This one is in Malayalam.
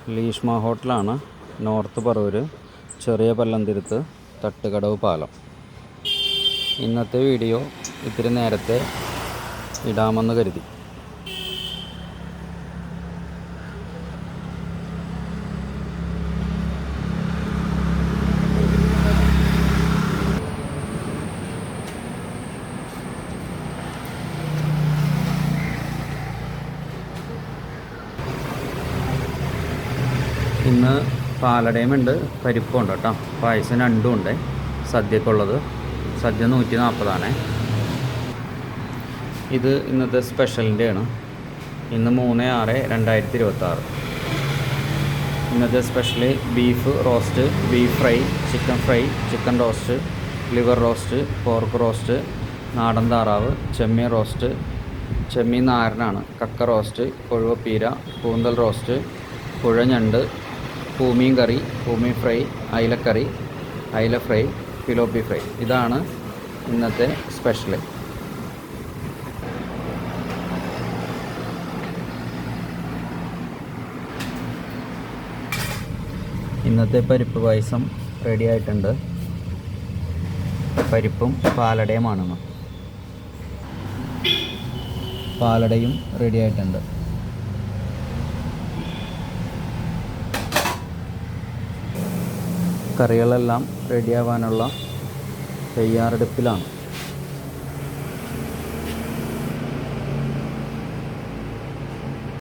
ലീഷ്മ ഹോട്ടലാണ്, നോർത്ത് പറവൂർ, ചെറിയ പല്ലന്തിരുത്ത്, തട്ടുകടവ് പാലം. ഇന്നത്തെ വീഡിയോ ഇത്തിരി നേരത്തെ ഇടാമെന്ന് കരുതി. ഇന്ന് പാലടയും ഉണ്ട്, പരിപ്പും ഉണ്ട് കേട്ടോ. പായസം രണ്ടും ഉണ്ട്. സദ്യക്കുള്ളത്, സദ്യ 140 ഇത് ഇന്നത്തെ സ്പെഷ്യലിൻ്റെയാണ്. ഇന്ന് 3/6/2026. ഇന്നത്തെ special beef roast, beef fry, chicken roast, liver roast, pork roast, നാടൻ താറാവ്, ചെമ്മീൻ റോസ്റ്റ്, ചെമ്മീൻ നാരനാണ്, കക്ക റോസ്റ്റ്, കൊഴുവപ്പീര, കൂന്തൽ റോസ്റ്റ്, പുഴഞ്ഞണ്ട്, പൂമീൻ കറി, പൂമീൻ ഫ്രൈ, അയിലക്കറി, അയില ഫ്രൈ, ഫിലോപ്പി ഫ്രൈ. ഇതാണ് ഇന്നത്തെ സ്പെഷ്യൽ. ഇന്നത്തെ പരിപ്പ് പായസം റെഡി ആയിട്ടുണ്ട്. പരിപ്പും പാലടയുമാണ്. പാലടയും റെഡി ആയിട്ടുണ്ട്. കറികളെല്ലാം റെഡിയാവാനുള്ള തയ്യാറെടുപ്പിലാണ്.